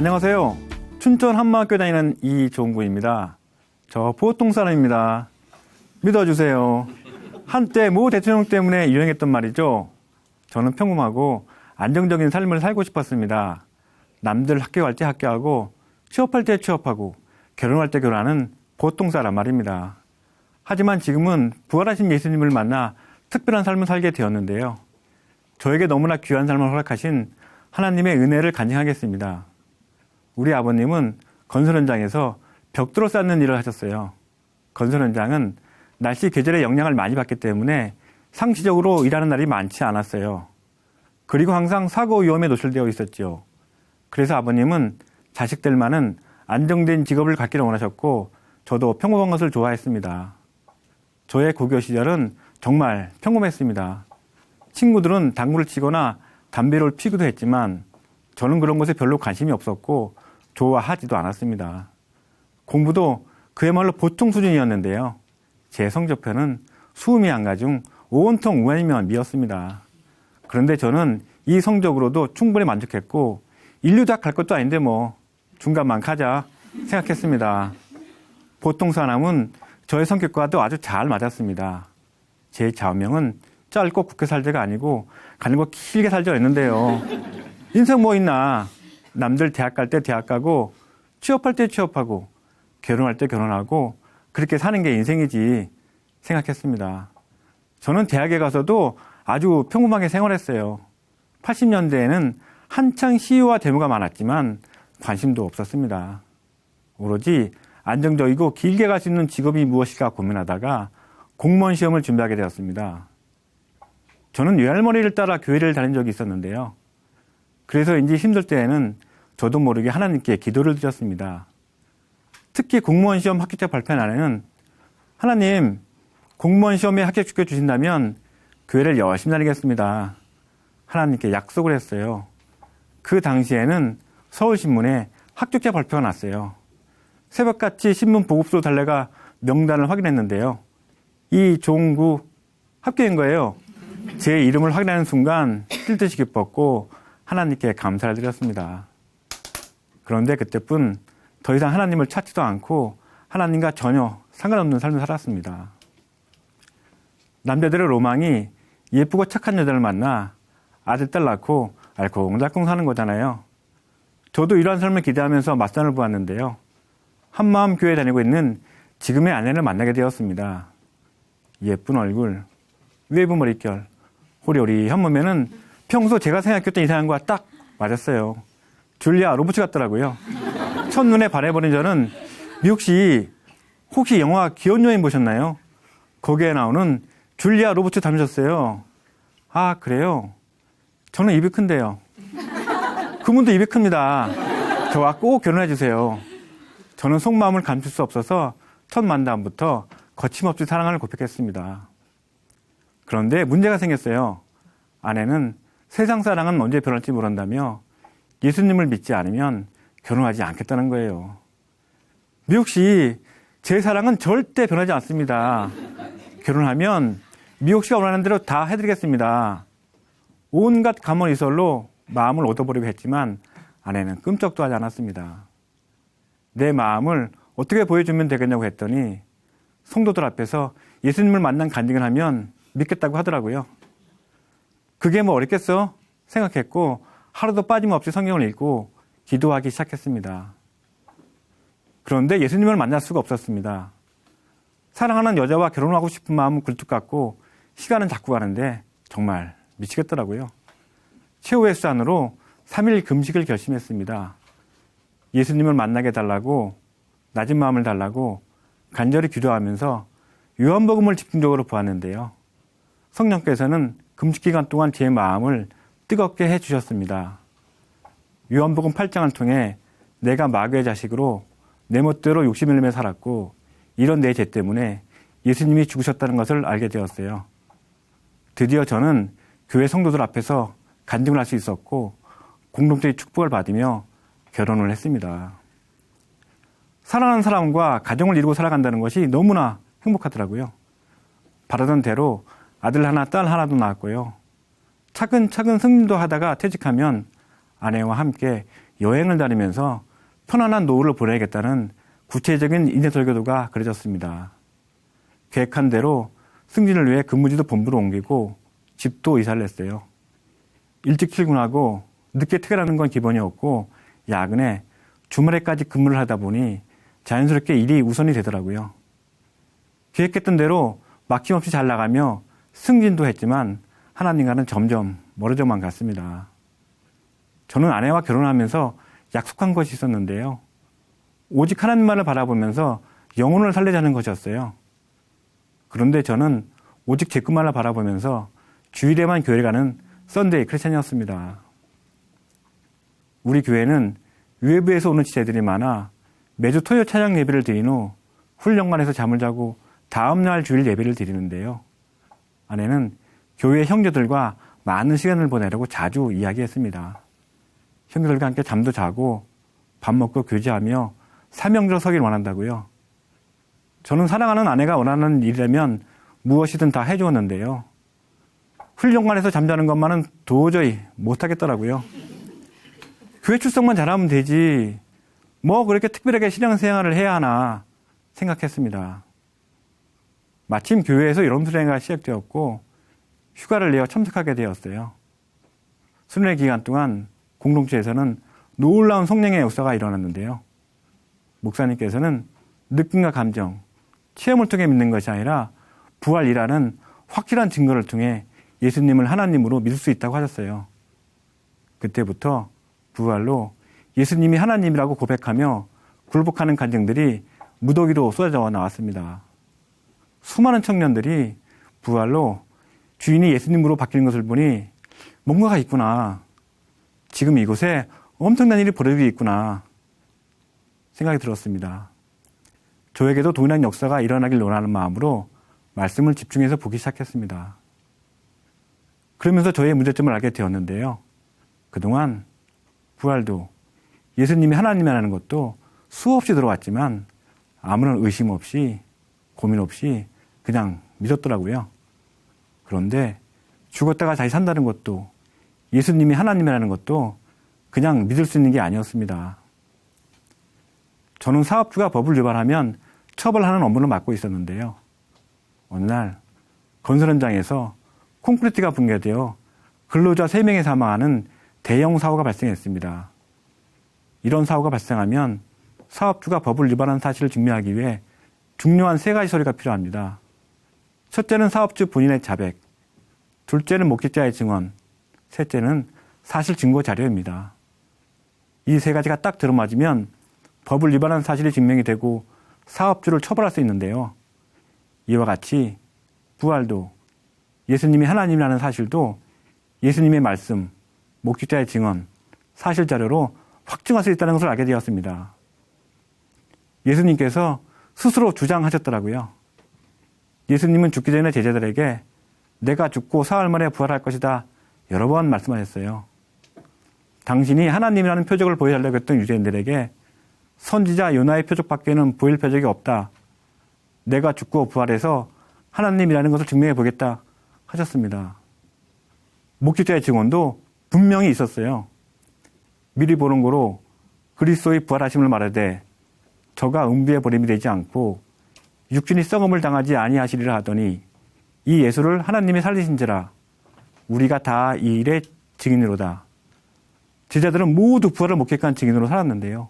안녕하세요. 춘천 한마학교 다니는 이종구입니다. 저 보통 사람입니다. 믿어주세요. 한때 모 대통령 때문에 유행했던 말이죠. 저는 평범하고 안정적인 삶을 살고 싶었습니다. 남들 학교 갈 때 학교하고 취업할 때 취업하고 결혼할 때 결혼하는 보통 사람 말입니다. 하지만 지금은 부활하신 예수님을 만나 특별한 삶을 살게 되었는데요. 저에게 너무나 귀한 삶을 허락하신 하나님의 은혜를 간증하겠습니다. 우리 아버님은 건설 현장에서 벽돌을 쌓는 일을 하셨어요. 건설 현장은 날씨 계절의 영향을 많이 받기 때문에 상시적으로 일하는 날이 많지 않았어요. 그리고 항상 사고 위험에 노출되어 있었죠. 그래서 아버님은 자식들만은 안정된 직업을 갖기를 원하셨고 저도 평범한 것을 좋아했습니다. 저의 고교 시절은 정말 평범했습니다. 친구들은 당구를 치거나 담배를 피우기도 했지만 저는 그런 것에 별로 관심이 없었고 좋아하지도 않았습니다. 공부도 그야말로 보통 수준이었는데요. 제 성적표는 수음이 한 가중 온통 우아이면 미였습니다. 그런데 저는 이 성적으로도 충분히 만족했고 인류 다 갈 것도 아닌데 뭐 중간만 가자 생각했습니다. 보통 사람은 저의 성격과도 아주 잘 맞았습니다. 제 좌우명은 짧고 굵게 살자가 아니고 가는 거 길게 살자 했는데요. 인생 뭐 있나. 남들 대학 갈 때 대학 가고 취업할 때 취업하고 결혼할 때 결혼하고 그렇게 사는 게 인생이지 생각했습니다. 저는 대학에 가서도 아주 평범하게 생활했어요. 80년대에는 한창 시위와 데모가 많았지만 관심도 없었습니다. 오로지 안정적이고 길게 갈 수 있는 직업이 무엇일까 고민하다가 공무원 시험을 준비하게 되었습니다. 저는 외할머니를 따라 교회를 다닌 적이 있었는데요. 그래서인지 힘들 때에는 저도 모르게 하나님께 기도를 드렸습니다. 특히 공무원 시험 합격자 발표 날에는 하나님, 공무원 시험에 합격시켜 주신다면 교회를 열심히 다니겠습니다. 하나님께 약속을 했어요. 그 당시에는 서울신문에 합격자 발표가 났어요. 새벽같이 신문 보급소로 달려가 명단을 확인했는데요. 이종구 합격인 거예요. 제 이름을 확인하는 순간 뛸 듯이 기뻤고 하나님께 감사를 드렸습니다. 그런데 그때뿐 더 이상 하나님을 찾지도 않고 하나님과 전혀 상관없는 삶을 살았습니다. 남자들의 로망이 예쁘고 착한 여자를 만나 아들, 딸 낳고 알콩달콩 사는 거잖아요. 저도 이러한 삶을 기대하면서 맞선을 보았는데요. 한마음 교회에 다니고 있는 지금의 아내를 만나게 되었습니다. 예쁜 얼굴, 외부 머릿결, 호리호리한 몸매는 평소 제가 생각했던 이상한과 딱 맞았어요. 줄리아 로버츠 같더라고요. 첫눈에 반해버린 저는 미국 씨 혹시 영화 귀여운 여인 보셨나요? 거기에 나오는 줄리아 로버츠 닮으셨어요. 아, 그래요? 저는 입이 큰데요. 그분도 입이 큽니다. 저와 꼭 결혼해 주세요. 저는 속마음을 감출 수 없어서 첫 만남부터 거침없이 사랑을 고백했습니다. 그런데 문제가 생겼어요. 아내는 세상 사랑은 언제 변할지 모른다며 예수님을 믿지 않으면 결혼하지 않겠다는 거예요. 미욱 씨, 제 사랑은 절대 변하지 않습니다. 결혼하면 미욱 씨가 원하는 대로 다 해드리겠습니다. 온갖 감언이설로 마음을 얻어버리고 했지만 아내는 끔찍도 하지 않았습니다. 내 마음을 어떻게 보여주면 되겠냐고 했더니 성도들 앞에서 예수님을 만난 간증을 하면 믿겠다고 하더라고요. 그게 뭐 어렵겠어? 생각했고 하루도 빠짐없이 성경을 읽고 기도하기 시작했습니다. 그런데 예수님을 만날 수가 없었습니다. 사랑하는 여자와 결혼하고 싶은 마음은 굴뚝 같고 시간은 자꾸 가는데 정말 미치겠더라고요. 최후의 수단으로 3일 금식을 결심했습니다. 예수님을 만나게 해달라고 낮은 마음을 달라고 간절히 기도하면서 요한복음을 집중적으로 보았는데요. 성령께서는 금식 기간 동안 제 마음을 뜨겁게 해주셨습니다. 요한복음 8장을 통해 내가 마귀의 자식으로 내 멋대로 욕심을 내며 살았고 이런 내 죄 때문에 예수님이 죽으셨다는 것을 알게 되었어요. 드디어 저는 교회 성도들 앞에서 간증을 할 수 있었고 공동체의 축복을 받으며 결혼을 했습니다. 사랑하는 사람과 가정을 이루고 살아간다는 것이 너무나 행복하더라고요. 바라던 대로 아들 하나, 딸 하나도 낳았고요. 차근차근 승진도 하다가 퇴직하면 아내와 함께 여행을 다니면서 편안한 노후를 보내야겠다는 구체적인 인생 설계도가 그려졌습니다. 계획한 대로 승진을 위해 근무지도 본부로 옮기고 집도 이사를 했어요. 일찍 출근하고 늦게 퇴근하는 건 기본이었고 야근에 주말에까지 근무를 하다 보니 자연스럽게 일이 우선이 되더라고요. 계획했던 대로 막힘없이 잘 나가며 승진도 했지만 하나님과는 점점 멀어져만 갔습니다. 저는 아내와 결혼하면서 약속한 것이 있었는데요. 오직 하나님만을 바라보면서 영혼을 살리자는 것이었어요. 그런데 저는 오직 제 것만을 바라보면서 주일에만 교회를 가는 썬데이 크리스찬이었습니다. 우리 교회는 외부에서 오는 지체들이 많아 매주 토요 찬양 예배를 드린 후 훈련관에서 잠을 자고 다음날 주일 예배를 드리는데요. 아내는 교회 형제들과 많은 시간을 보내려고 자주 이야기했습니다. 형제들과 함께 잠도 자고 밥 먹고 교제하며 사명대로 서기를 원한다고요. 저는 사랑하는 아내가 원하는 일이라면 무엇이든 다 해주었는데요. 훈련관에서 잠자는 것만은 도저히 못하겠더라고요. 교회 출석만 잘하면 되지 뭐 그렇게 특별하게 신앙생활을 해야 하나 생각했습니다. 마침 교회에서 여름수련회가 시작되었고 휴가를 내어 참석하게 되었어요. 수련회 기간 동안 공동체에서는 놀라운 성령의 역사가 일어났는데요. 목사님께서는 느낌과 감정, 체험을 통해 믿는 것이 아니라 부활이라는 확실한 증거를 통해 예수님을 하나님으로 믿을 수 있다고 하셨어요. 그때부터 부활로 예수님이 하나님이라고 고백하며 굴복하는 간증들이 무더기로 쏟아져 나왔습니다. 수많은 청년들이 부활로 주인이 예수님으로 바뀌는 것을 보니 뭔가가 있구나. 지금 이곳에 엄청난 일이 벌어지고 있구나 생각이 들었습니다. 저에게도 동일한 역사가 일어나길 원하는 마음으로 말씀을 집중해서 보기 시작했습니다. 그러면서 저의 문제점을 알게 되었는데요. 그동안 부활도 예수님이 하나님이라는 것도 수없이 들어왔지만 아무런 의심 없이 고민 없이 그냥 믿었더라고요. 그런데 죽었다가 다시 산다는 것도 예수님이 하나님이라는 것도 그냥 믿을 수 있는 게 아니었습니다. 저는 사업주가 법을 위반하면 처벌하는 업무를 맡고 있었는데요. 어느 날 건설 현장에서 콘크리트가 붕괴되어 근로자 3명이 사망하는 대형 사고가 발생했습니다. 이런 사고가 발생하면 사업주가 법을 위반한 사실을 증명하기 위해 중요한 3가지 서류가 필요합니다. 첫째는 사업주 본인의 자백, 둘째는 목격자의 증언, 셋째는 사실 증거 자료입니다. 이 3가지가 딱 들어맞으면 법을 위반한 사실이 증명이 되고 사업주를 처벌할 수 있는데요. 이와 같이 부활도 예수님이 하나님이라는 사실도 예수님의 말씀, 목격자의 증언, 사실 자료로 확증할 수 있다는 것을 알게 되었습니다. 예수님께서 스스로 주장하셨더라고요. 예수님은 죽기 전에 제자들에게 내가 죽고 사흘 만에 부활할 것이다 여러 번 말씀하셨어요. 당신이 하나님이라는 표적을 보여달라고 했던 유대인들에게 선지자 요나의 표적밖에는 보일 표적이 없다. 내가 죽고 부활해서 하나님이라는 것을 증명해 보겠다 하셨습니다. 목격자의 증언도 분명히 있었어요. 미리 보는 거로 그리스도의 부활하심을 말하되 저가 음부에 버림이 되지 않고 육신이 썩음을 당하지 아니하시리라 하더니 이 예수를 하나님이 살리신지라 우리가 다 이 일의 증인으로다. 제자들은 모두 부활을 목격한 증인으로 살았는데요.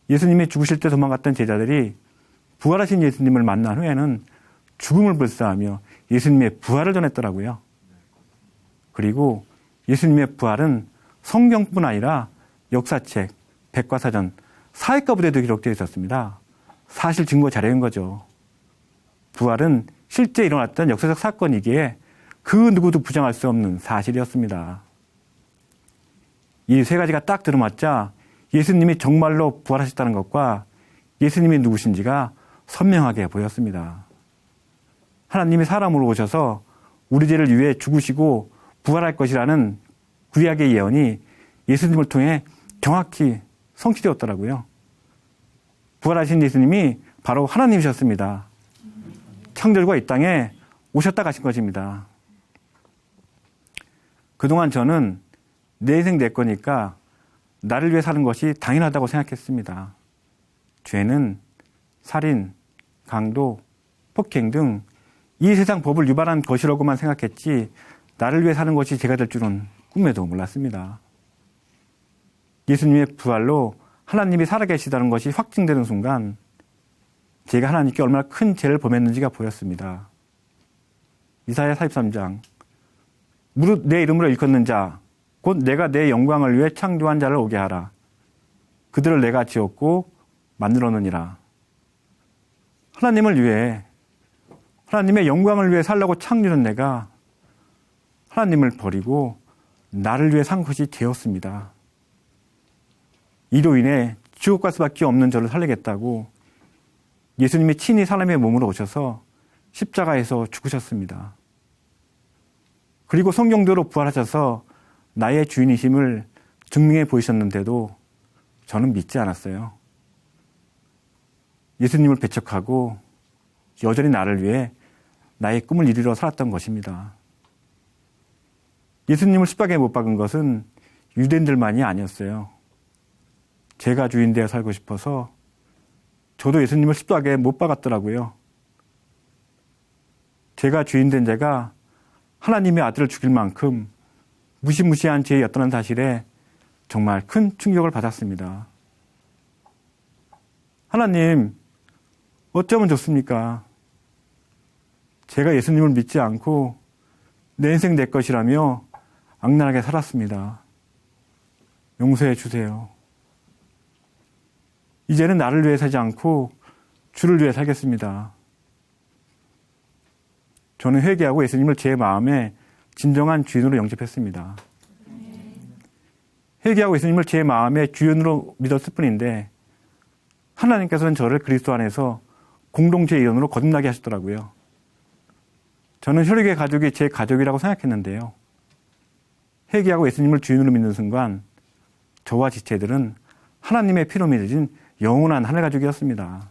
예수님이 죽으실 때 도망갔던 제자들이 부활하신 예수님을 만난 후에는 죽음을 불사하며 예수님의 부활을 전했더라고요. 그리고 예수님의 부활은 성경뿐 아니라 역사책, 백과사전, 사회과부대도 기록되어 있었습니다. 사실 증거 자료인 거죠. 부활은 실제 일어났던 역사적 사건이기에 그 누구도 부정할 수 없는 사실이었습니다. 이 3가지가 딱 들어맞자 예수님이 정말로 부활하셨다는 것과 예수님이 누구신지가 선명하게 보였습니다. 하나님이 사람으로 오셔서 우리 죄를 위해 죽으시고 부활할 것이라는 구약의 예언이 예수님을 통해 정확히 성취되었더라고요. 부활하신 예수님이 바로 하나님이셨습니다. 창조주가 이 땅에 오셨다 가신 것입니다. 그동안 저는 내 인생 내 거니까 나를 위해 사는 것이 당연하다고 생각했습니다. 죄는 살인, 강도, 폭행 등 이 세상 법을 위반한 것이라고만 생각했지 나를 위해 사는 것이 제가 될 줄은 꿈에도 몰랐습니다. 예수님의 부활로 하나님이 살아계시다는 것이 확증되는 순간 제가 하나님께 얼마나 큰 죄를 범했는지가 보였습니다. 이사야 43장 무릇 내 이름으로 일컫는 자 곧 내가 내 영광을 위해 창조한 자를 오게 하라. 그들을 내가 지었고 만들었느니라. 하나님을 위해 하나님의 영광을 위해 살라고 창조한 내가 하나님을 버리고 나를 위해 산 것이 죄였습니다. 이로 인해 지옥 갈 수밖에 없는 저를 살리겠다고 예수님이 친히 사람의 몸으로 오셔서 십자가에서 죽으셨습니다. 그리고 성경대로 부활하셔서 나의 주인이심을 증명해 보이셨는데도 저는 믿지 않았어요. 예수님을 배척하고 여전히 나를 위해 나의 꿈을 이루려 살았던 것입니다. 예수님을 십자가에 못 박은 것은 유대인들만이 아니었어요. 제가 주인 되어 살고 싶어서 저도 예수님을 십자가에 못 박았더라고요. 제가 주인 된 제가 하나님의 아들을 죽일 만큼 무시무시한 죄였다는 사실에 정말 큰 충격을 받았습니다. 하나님, 어쩌면 좋습니까? 제가 예수님을 믿지 않고 내 인생 내 것이라며 악랄하게 살았습니다. 용서해 주세요. 이제는 나를 위해 살지 않고 주를 위해 살겠습니다. 저는 회개하고 예수님을 제 마음에 진정한 주인으로 영접했습니다. 회개하고 예수님을 제 마음의 주인으로 믿었을 뿐인데 하나님께서는 저를 그리스도 안에서 공동체 일원으로 거듭나게 하시더라고요. 저는 혈육의 가족이 제 가족이라고 생각했는데요. 회개하고 예수님을 주인으로 믿는 순간 저와 지체들은 하나님의 피로 맺어진 영원한 하늘 가족이었습니다.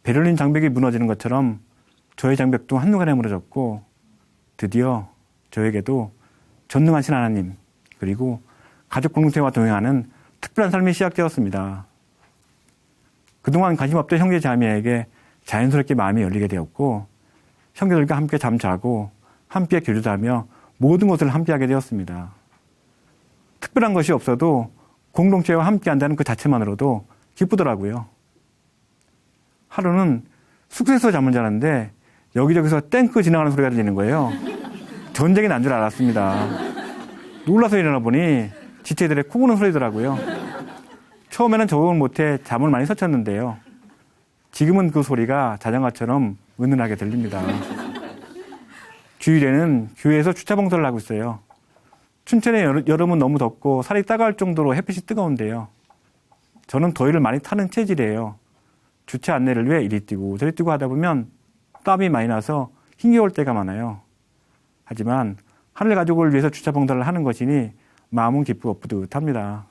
베를린 장벽이 무너지는 것처럼 저의 장벽도 한순간에 무너졌고 드디어 저에게도 전능하신 하나님 그리고 가족 공동체와 동행하는 특별한 삶이 시작되었습니다. 그동안 관심 없던 형제 자매에게 자연스럽게 마음이 열리게 되었고 형제들과 함께 잠자고 함께 교류하며 모든 것을 함께하게 되었습니다. 특별한 것이 없어도 공동체와 함께한다는 그 자체만으로도 기쁘더라고요. 하루는 숙소에서 잠을 자는데 여기저기서 탱크 지나가는 소리가 들리는 거예요. 전쟁이 난 줄 알았습니다. 놀라서 일어나 보니 지체들의 코 고는 소리더라고요. 처음에는 적응을 못해 잠을 많이 설쳤는데요. 지금은 그 소리가 자장가처럼 은은하게 들립니다. 주일에는 교회에서 주차 봉사를 하고 있어요. 춘천의 여름은 너무 덥고 살이 따가울 정도로 햇빛이 뜨거운데요. 저는 더위를 많이 타는 체질이에요. 주차 안내를 위해 이리 뛰고 저리 뛰고 하다 보면 땀이 많이 나서 힘겨울 때가 많아요. 하지만 하늘 가족을 위해서 주차 봉사를 하는 것이니 마음은 기쁘고 뿌듯합니다.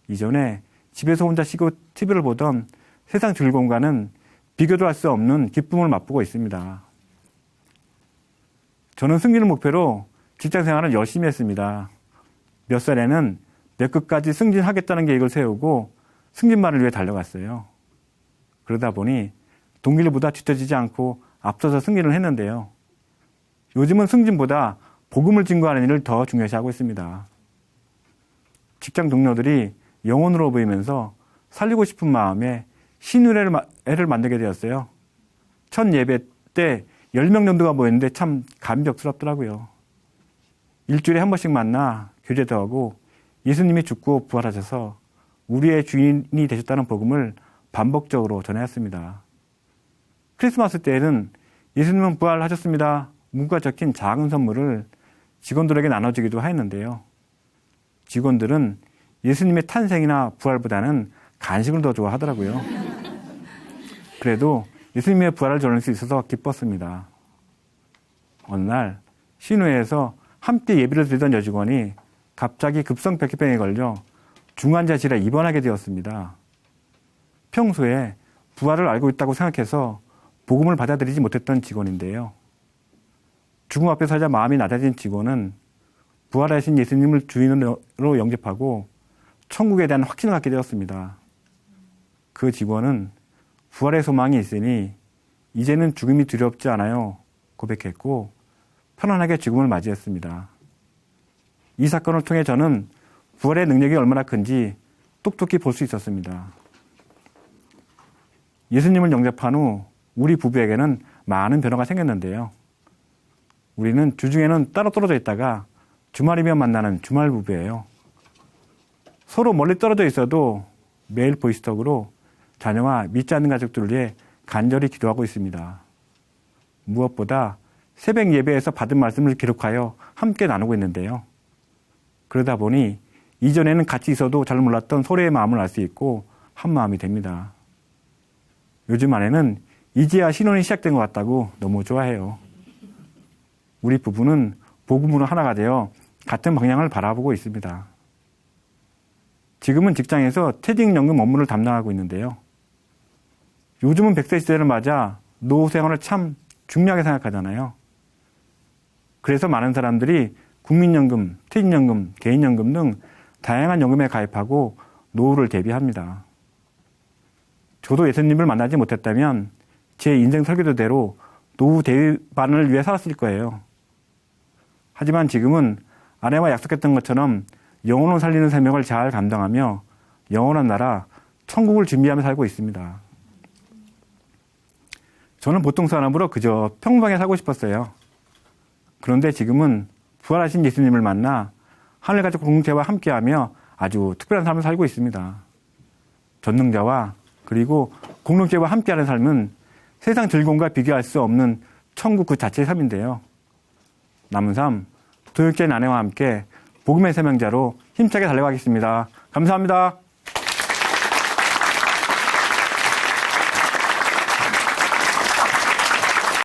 이전에 집에서 혼자 쉬고 TV를 보던 세상 즐거움과는 비교도 할 수 없는 기쁨을 맛보고 있습니다. 저는 승진을 목표로 직장 생활을 열심히 했습니다. 몇 살에는 몇 급까지 승진하겠다는 계획을 세우고 승진만을 위해 달려갔어요. 그러다 보니 동기들보다 뒤처지지 않고 앞서서 승진을 했는데요. 요즘은 승진보다 복음을 증거하는 일을 더 중요시하고 있습니다. 직장 동료들이 영혼으로 보이면서 살리고 싶은 마음에 신의회를 만들게 되었어요. 첫 예배 때 10명 정도가 모였는데 참 감격스럽더라고요. 일주일에 한 번씩 만나 교제도 하고 예수님이 죽고 부활하셔서 우리의 주인이 되셨다는 복음을 반복적으로 전해왔습니다. 크리스마스 때에는 예수님은 부활하셨습니다. 문구가 적힌 작은 선물을 직원들에게 나눠주기도 하였는데요. 직원들은 예수님의 탄생이나 부활보다는 간식을 더 좋아하더라고요. 그래도 예수님의 부활을 전할 수 있어서 기뻤습니다. 어느 날 신우회에서 함께 예배를 드리던 여직원이 갑자기 급성 백혈병에 걸려 중환자실에 입원하게 되었습니다. 평소에 부활을 알고 있다고 생각해서 복음을 받아들이지 못했던 직원인데요. 죽음 앞에 서자 마음이 낮아진 직원은 부활하신 예수님을 주인으로 영접하고 천국에 대한 확신을 갖게 되었습니다. 그 직원은 부활의 소망이 있으니 이제는 죽음이 두렵지 않아요 고백했고 편안하게 죽음을 맞이했습니다. 이 사건을 통해 저는 부활의 능력이 얼마나 큰지 똑똑히 볼 수 있었습니다. 예수님을 영접한 후 우리 부부에게는 많은 변화가 생겼는데요. 우리는 주중에는 따로 떨어져 있다가 주말이면 만나는 주말 부부예요. 서로 멀리 떨어져 있어도 매일 보이스톡으로 자녀와 믿지 않는 가족들을 위해 간절히 기도하고 있습니다. 무엇보다 새벽 예배에서 받은 말씀을 기록하여 함께 나누고 있는데요. 그러다 보니 이전에는 같이 있어도 잘 몰랐던 서로의 마음을 알 수 있고 한 마음이 됩니다. 요즘 아내는 이제야 신혼이 시작된 것 같다고 너무 좋아해요. 우리 부부는 복음으로 하나가 되어 같은 방향을 바라보고 있습니다. 지금은 직장에서 퇴직연금 업무를 담당하고 있는데요. 요즘은 100세 시대를 맞아 노후 생활을 참 중요하게 생각하잖아요. 그래서 많은 사람들이 국민연금, 퇴직연금, 개인연금 등 다양한 연금에 가입하고 노후를 대비합니다. 저도 예수님을 만나지 못했다면 제 인생 설계도대로 노후 대비반을 위해 살았을 거예요. 하지만 지금은 아내와 약속했던 것처럼 영혼을 살리는 사명을 잘 감당하며 영원한 나라, 천국을 준비하며 살고 있습니다. 저는 보통 사람으로 그저 평범하게 살고 싶었어요. 그런데 지금은 부활하신 예수님을 만나 하늘가족 공동체와 함께하며 아주 특별한 삶을 살고 있습니다. 전능자와 그리고 공동체와 함께하는 삶은 세상 즐거움과 비교할 수 없는 천국 그 자체의 삶인데요. 남은 삶, 도역자인 아내와 함께 복음의 세명자로 힘차게 달려가겠습니다. 감사합니다.